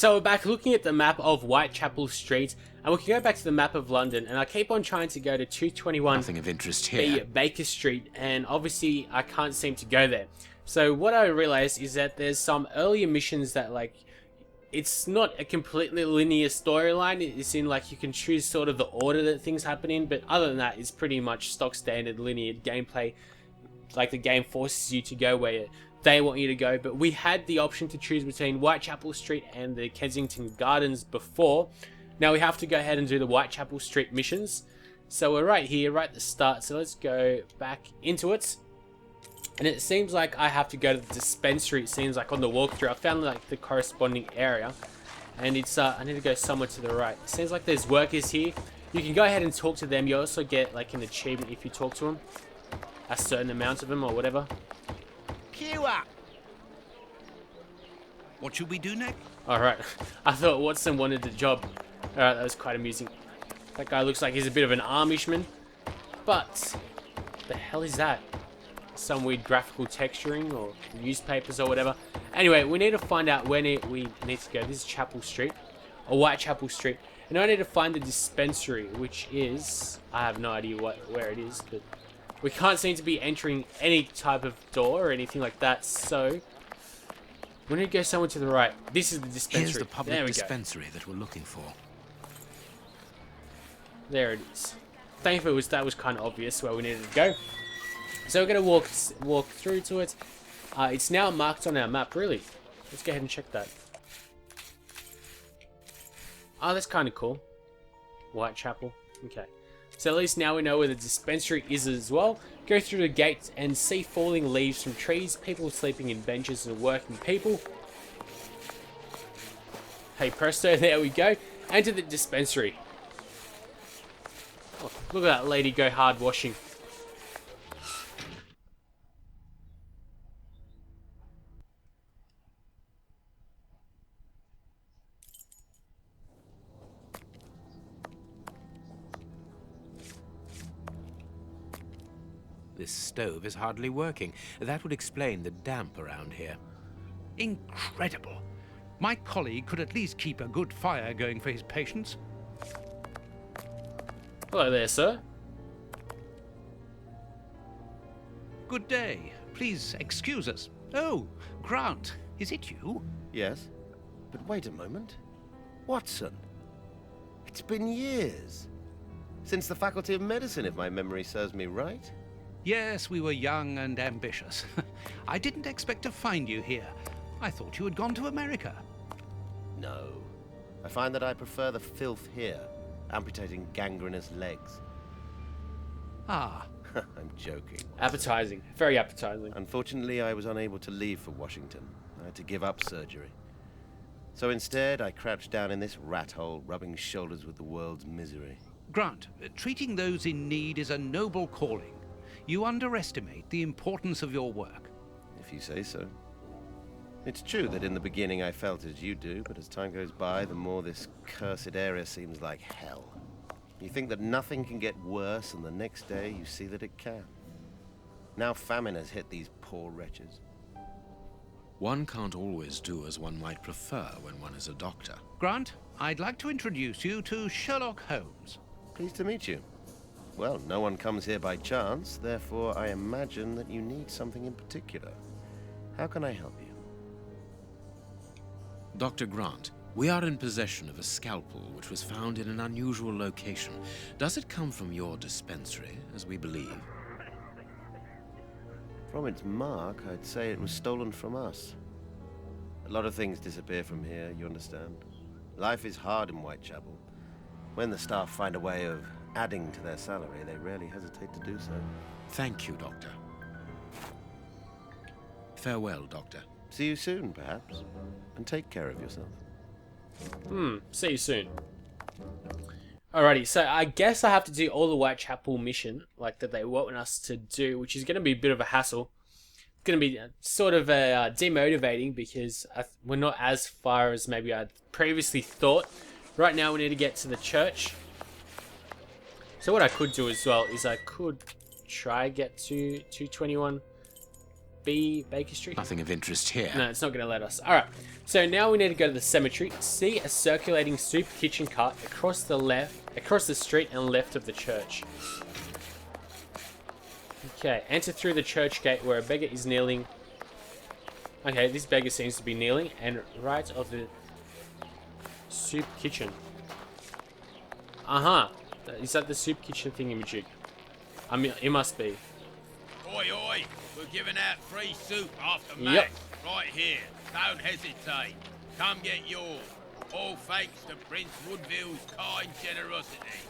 So we're back looking at the map of Whitechapel Street, and we can go back to the map of London, and I keep on trying to go to 221 Nothing of interest here. Baker Street, and obviously I can't seem to go there. So what I realized is that there's some earlier missions that, like, it's not a completely linear storyline. It's in, like, you can choose sort of the order that things happen in, but other than that, it's pretty much stock standard linear gameplay. Like, the game forces you to go where they want you to go, but we had the option to choose between Whitechapel Street and the Kensington Gardens before. Now we have to go ahead and do the Whitechapel Street missions. So we're right here, right at the start, so let's go back into it. And it seems like I have to go to the dispensary, it seems like on the walkthrough. I found like the corresponding area, and it's I need to go somewhere to the right. It seems like there's workers here. You can go ahead and talk to them. You also get like an achievement if you talk to them. A certain amount of them or whatever. Queue up. What should we do next? Alright, I thought Watson wanted the job. Alright, that was quite amusing. That guy looks like he's a bit of an Amishman. But, the hell is that? Some weird graphical texturing or newspapers or whatever. Anyway, we need to find out where we need to go. This is Chapel Street, or Whitechapel Street. And I need to find the dispensary, which is... I have no idea where it is, but... we can't seem to be entering any type of door or anything like that, so... we need to go somewhere to the right. This is the dispensary. Here's the public dispensary that we're looking for. There it is. Thankfully, that was kind of obvious where we needed to go. So we're going to walk through to it. It's now marked on our map, really. Let's go ahead and check that. Oh, that's kind of cool. Whitechapel. Okay. So at least now we know where the dispensary is as well. Go through the gate and see falling leaves from trees, people sleeping in benches and working people. Hey presto, there we go. Enter the dispensary. Oh, look at that lady go hard washing. This stove is hardly working. That would explain the damp around here. Incredible. My colleague could at least keep a good fire going for his patients. Hello there, sir. Good day. Please excuse us. Oh, Grant, is it you? Yes, but wait a moment. Watson. It's been years. Since the Faculty of Medicine, if my memory serves me right. Yes, we were young and ambitious. I didn't expect to find you here. I thought you had gone to America. No. I find that I prefer the filth here, amputating gangrenous legs. Ah. I'm joking. Appetizing. Very appetizing. Unfortunately, I was unable to leave for Washington. I had to give up surgery. So instead, I crouched down in this rat hole, rubbing shoulders with the world's misery. Grant, treating those in need is a noble calling. You underestimate the importance of your work. If you say so. It's true that in the beginning I felt as you do, but as time goes by, the more this cursed area seems like hell. You think that nothing can get worse, and the next day you see that it can. Now famine has hit these poor wretches. One can't always do as one might prefer when one is a doctor. Grant, I'd like to introduce you to Sherlock Holmes. Pleased to meet you. Well, no one comes here by chance, therefore I imagine that you need something in particular. How can I help you? Dr. Grant, we are in possession of a scalpel which was found in an unusual location. Does it come from your dispensary, as we believe? From its mark, I'd say it was stolen from us. A lot of things disappear from here, you understand. Life is hard in Whitechapel. When the staff find a way of adding to their salary, they rarely hesitate to do so. Thank you, Doctor. Farewell, Doctor. See you soon, perhaps. And take care of yourself. See you soon. Alrighty, so I guess I have to do all the Whitechapel mission, like that they want us to do, which is going to be a bit of a hassle. It's going to be sort of demotivating because we're not as far as maybe I'd previously thought. Right now we need to get to the church. So what I could do as well is I could try get to 221 B Baker Street? Nothing of interest here. No, it's not going to let us. Alright, so now we need to go to the cemetery, see a circulating soup kitchen cart across the street and left of the church. Okay, enter through the church gate where a beggar is kneeling. Okay, this beggar seems to be kneeling, and right of the soup kitchen. Is that the soup kitchen thingamajig? I mean, it must be. Oi, oi! We're giving out free soup after Mass. Right here. Don't hesitate. Come get yours. All thanks to Prince Woodville's kind generosity.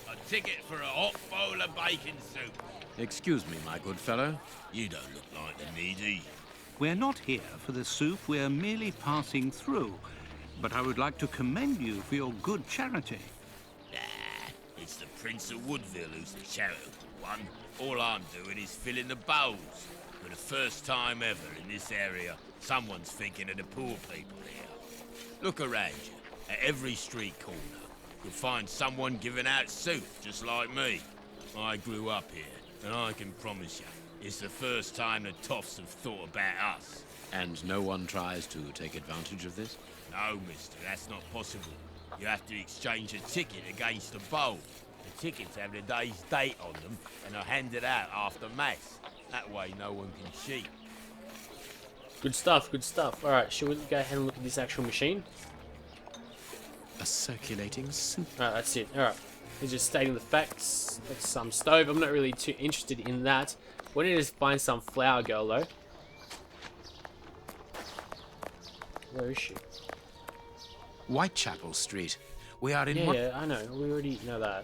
A ticket for a hot bowl of bacon soup. Excuse me, my good fellow. You don't look like the needy. We're not here for the soup, we're merely passing through. But I would like to commend you for your good charity. It's the Prince of Woodville who's the charitable one. All I'm doing is filling the bowls. For the first time ever in this area, someone's thinking of the poor people here. Look around you. At every street corner, you'll find someone giving out soup, just like me. I grew up here, and I can promise you, it's the first time the toffs have thought about us. And no one tries to take advantage of this? No, mister, that's not possible. You have to exchange a ticket against a bowl. The tickets have the day's date on them and are handed out after Mass. That way no one can cheat. Good stuff, good stuff. Alright, shall we go ahead and look at this actual machine? A circulating soup. Alright, that's it. Alright. He's just stating the facts. That's some stove. I'm not really too interested in that. We need to find some flower girl though. Where is she? Whitechapel Street. We are in Yeah, I know. We already know that.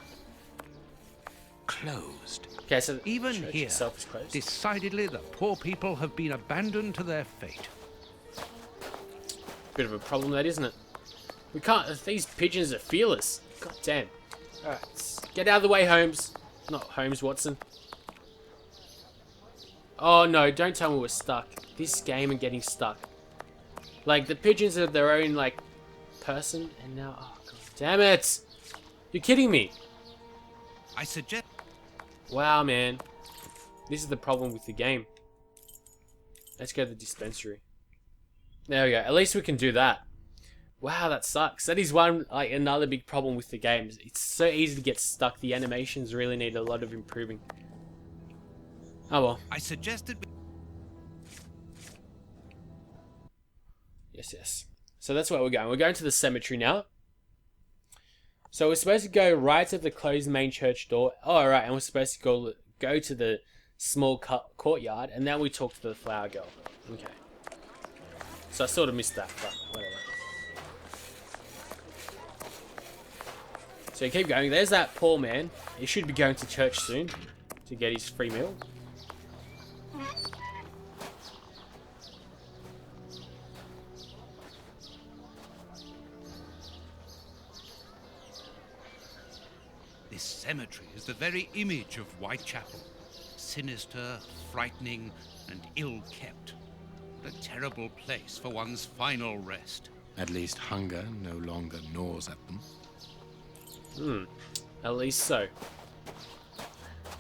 Closed. Okay, so the Even church here, itself is closed. decidedly the poor people have been abandoned to their fate. Bit of a problem, that isn't it? We can't. These pigeons are fearless. God damn. Alright, let's get out of the way, Holmes. Not Holmes, Watson. Oh no, don't tell me we're stuck. This game and getting stuck. Like, the pigeons are their own, like, person, and now. Oh, God damn it! You're kidding me! I suggest... Wow, man. This is the problem with the game. Let's go to the dispensary. There we go. At least we can do that. Wow, that sucks. That is another big problem with the game. It's so easy to get stuck. The animations really need a lot of improving. Oh well. I suggested... Yes. So that's where we're going. We're going to the cemetery now. So we're supposed to go right to the closed main church door. Oh, alright, and we're supposed to go to the small courtyard, and then we talk to the flower girl. Okay. So I sort of missed that, but whatever. So you keep going. There's that poor man. He should be going to church soon to get his free meal. This cemetery is the very image of Whitechapel. Sinister, frightening, and ill-kept. What a terrible place for one's final rest. At least hunger no longer gnaws at them. At least so.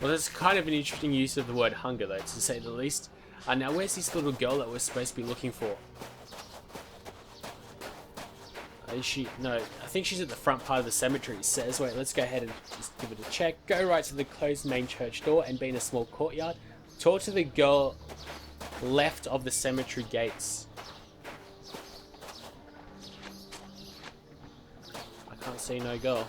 Well, that's kind of an interesting use of the word hunger, though, to say the least. Now, where's this little girl that we're supposed to be looking for? Is she? No, I think she's at the front part of the cemetery, it says. Wait, let's go ahead and just give it a check. Go right to the closed main church door and be in a small courtyard. Talk to the girl left of the cemetery gates. I can't see no girl.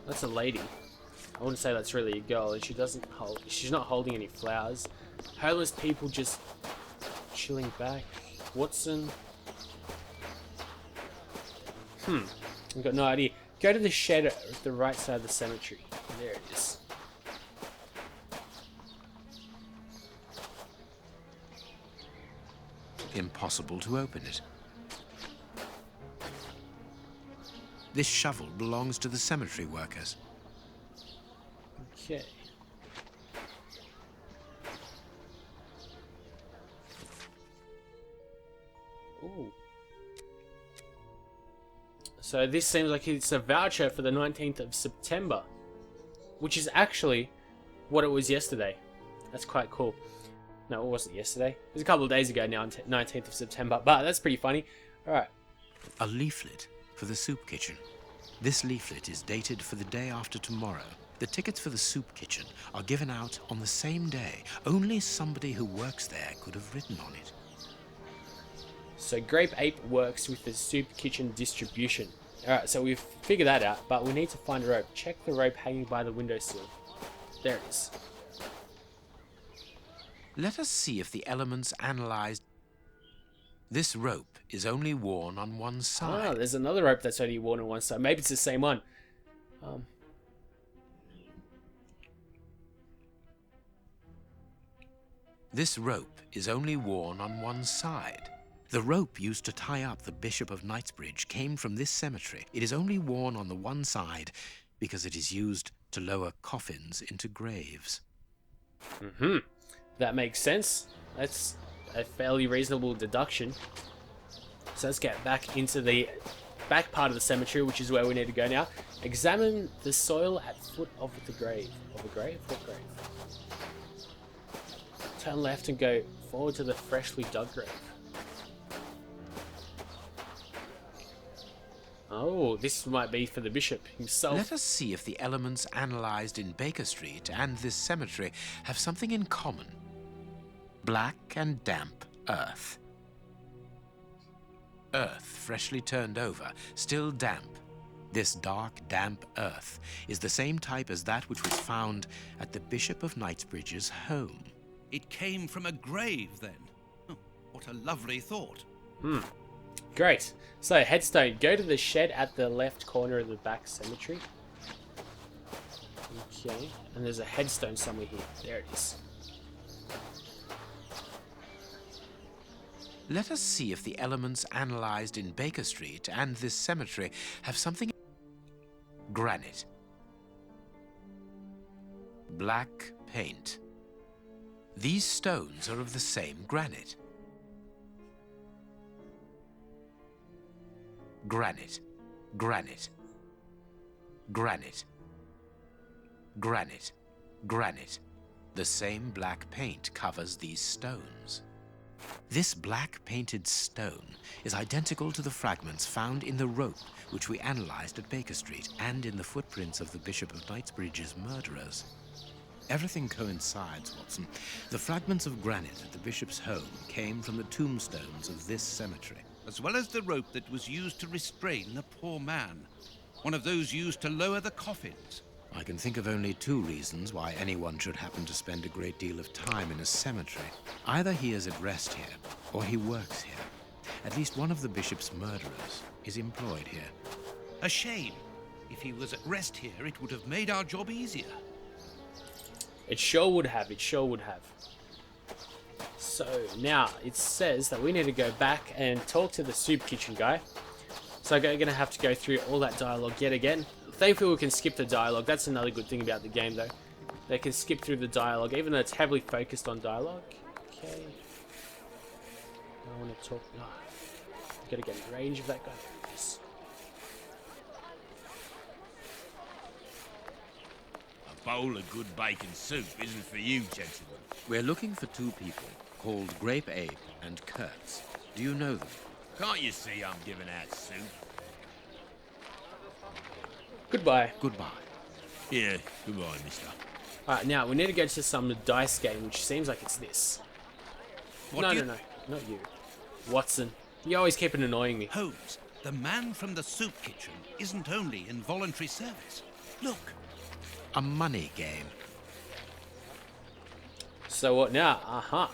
That's a lady. I wouldn't say that's really a girl, and she's not holding any flowers. Homeless people just chilling back. Watson. I've got no idea. Go to the shed at the right side of the cemetery. There it is. Impossible to open it. This shovel belongs to the cemetery workers. Okay. Ooh. So this seems like it's a voucher for the 19th of September, which is actually what it was yesterday. That's quite cool. No, it wasn't yesterday. It was a couple of days ago now, 19th of September, but that's pretty funny. Alright. A leaflet for the soup kitchen. This leaflet is dated for the day after tomorrow. The tickets for the soup kitchen are given out on the same day. Only somebody who works there could have written on it. So Grape Ape works with the soup kitchen distribution. Alright, so we've figured that out, but we need to find a rope. Check the rope hanging by the windowsill. There it is. Let us see if the elements analyzed. This rope is only worn on one Ah, side. there's another rope that's only worn on one side. Maybe it's the same one. This rope is only worn on one side. The rope used to tie up the Bishop of Knightsbridge came from this cemetery. It is only worn on the one side because it is used to lower coffins into graves. That makes sense. That's a fairly reasonable deduction. So let's get back into the back part of the cemetery, which is where we need to go now. Examine the soil at foot of the grave. Of the grave? What grave? Turn left and go forward to the freshly dug grave. Oh, this might be for the bishop himself. Let us see if the elements analyzed in Baker Street and this cemetery have something in common. Black and damp earth. Earth freshly turned over, still damp. This dark, damp earth is the same type as that which was found at the Bishop of Knightsbridge's home. It came from a grave, then. Oh, what a lovely thought. Great. So, headstone. Go to the shed at the left corner of the back cemetery. Okay. And there's a headstone somewhere here. There it is. Let us see if the elements analyzed in Baker Street and this cemetery have something. Granite. Black paint. These stones are of the same granite. Granite, granite, granite, granite, granite. The same black paint covers these stones. This black painted stone is identical to the fragments found in the rope which we analyzed at Baker Street and in the footprints of the Bishop of Knightsbridge's murderers. Everything coincides, Watson. The fragments of granite at the bishop's home came from the tombstones of this cemetery. As well as the rope that was used to restrain the poor man. One of those used to lower the coffins. I can think of only two reasons why anyone should happen to spend a great deal of time in a cemetery. Either he is at rest here, or he works here. At least one of the bishop's murderers is employed here. A shame. If he was at rest here, it would have made our job easier. It sure would have. It sure would have. So, now it says that we need to go back and talk to the soup kitchen guy. So I'm going to have to go through all that dialogue yet again. Thankfully we can skip the dialogue. That's another good thing about the game though. They can skip through the dialogue, even though it's heavily focused on dialogue. Okay. I want to talk... Oh, I've got to get in range of that guy. Yes. A bowl of good bacon soup isn't for you, gentlemen. We're looking for two people called Grape Ape and Kurtz. Do you know them? Can't you see I'm giving out soup? Goodbye. Goodbye. Yeah, goodbye, mister. Alright, now we need to go to some dice game, which seems like it's this. No, not you. Watson. You always keep annoying me. Holmes, the man from the soup kitchen isn't only in voluntary service. Look. A money game. So what now?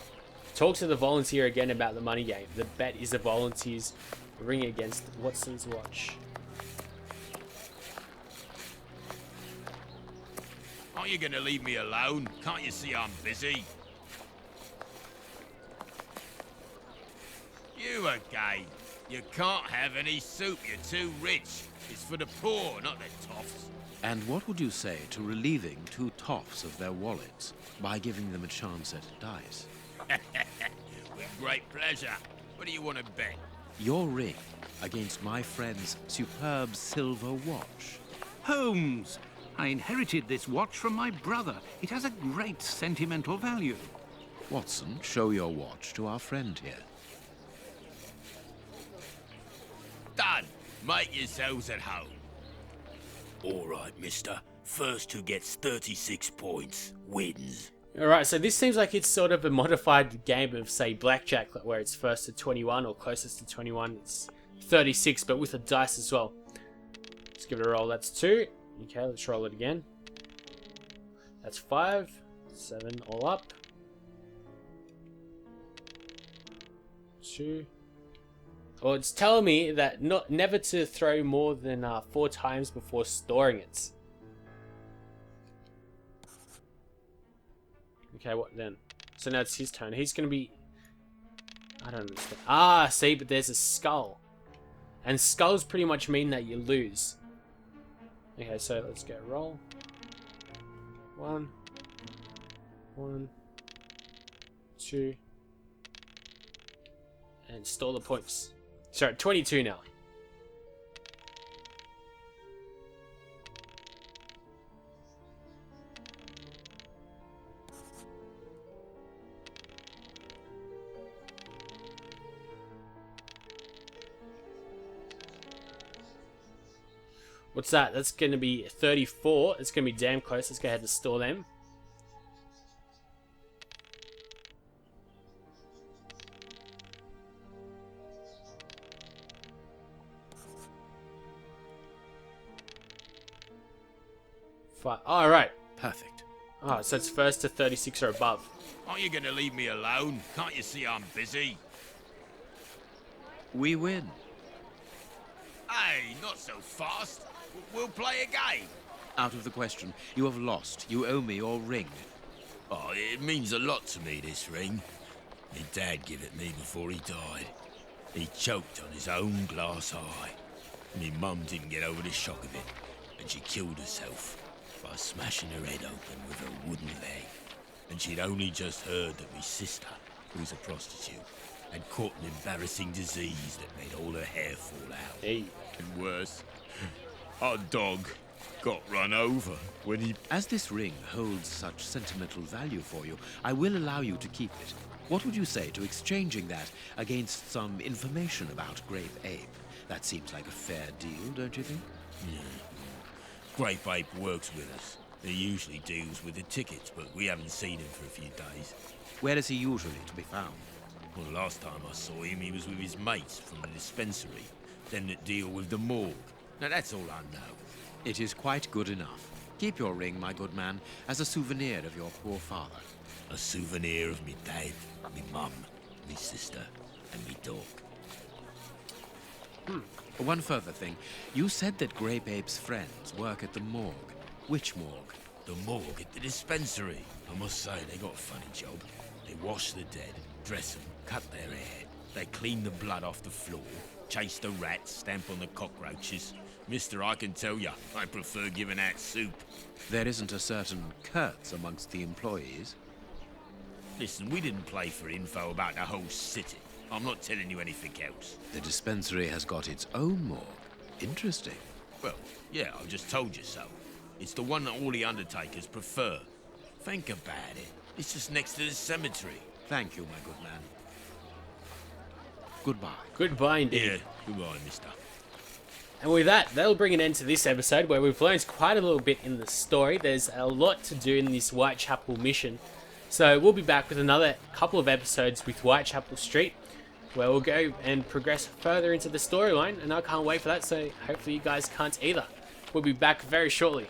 Talk to the volunteer again about the money game. The bet is the volunteer's ring against Watson's watch. Aren't you going to leave me alone? Can't you see I'm busy? You again. You can't have any soup. You're too rich. It's for the poor, not the toffs. And what would you say to relieving two toffs of their wallets by giving them a chance at dice? With great pleasure. What do you want to bet? Your ring against my friend's superb silver watch. Holmes! I inherited this watch from my brother. It has a great sentimental value. Watson, show your watch to our friend here. Done. Make yourselves at home. All right, mister. First who gets 36 points wins. Alright, so this seems like it's sort of a modified game of, say, blackjack, where it's first to 21 or closest to 21. It's 36, but with a dice as well. Let's give it a roll. That's 2. Okay, let's roll it again. That's 5. 7 all up. 2. Well, it's telling me that never to throw more than 4 times before storing it. Okay, what then? So now it's his turn. He's gonna be... I don't understand. Ah, see, but there's a skull. And skulls pretty much mean that you lose. Okay, so let's go roll. 1. 2. And store the points. Sorry, 22 now. What's that? That's going to be 34. It's going to be damn close. Let's go ahead and store them. Alright. Perfect. Oh, so it's first to 36 or above. Aren't you gonna leave me alone? Can't you see I'm busy? We win. Hey, not so fast. We'll play a game. Out of the question. You have lost. You owe me your ring. Oh, it means a lot to me, this ring. My dad gave it me before he died. He choked on his own glass eye. Me mum didn't get over the shock of it, and she killed herself by smashing her head open with her wooden leg. And she'd only just heard that my sister, who's a prostitute, had caught an embarrassing disease that made all her hair fall out. Hey. And worse, our dog got run over when he... As this ring holds such sentimental value for you, I will allow you to keep it. What would you say to exchanging that against some information about Grape Ape? That seems like a fair deal, don't you think? Yeah. Grape Ape works with us. He usually deals with the tickets, but we haven't seen him for a few days. Where is he usually to be found? Well, last time I saw him, he was with his mates from the dispensary, them that deal with the morgue. Now, that's all I know. It is quite good enough. Keep your ring, my good man, as a souvenir of your poor father. A souvenir of me dad, me mum, me sister, and me dog. One further thing. You said that Grape Ape's friends work at the morgue. Which morgue? The morgue at the dispensary. I must say, they got a funny job. They wash the dead, dress them, cut their hair. They clean the blood off the floor, chase the rats, stamp on the cockroaches. Mister, I can tell ya, I prefer giving out soup. There isn't a certain Kurtz amongst the employees. Listen, we didn't play for info about the whole city. I'm not telling you anything else. The dispensary has got its own morgue. Interesting. Well, yeah, I've just told you so. It's the one that all the undertakers prefer. Think about it. It's just next to the cemetery. Thank you, my good man. Goodbye. Goodbye indeed. Yeah, goodbye, mister. And with that, that'll bring an end to this episode where we've learned quite a little bit in the story. There's a lot to do in this Whitechapel mission. So we'll be back with another couple of episodes with Whitechapel Street, where we'll go and progress further into the storyline, and I can't wait for that, so hopefully you guys can't either. We'll be back very shortly.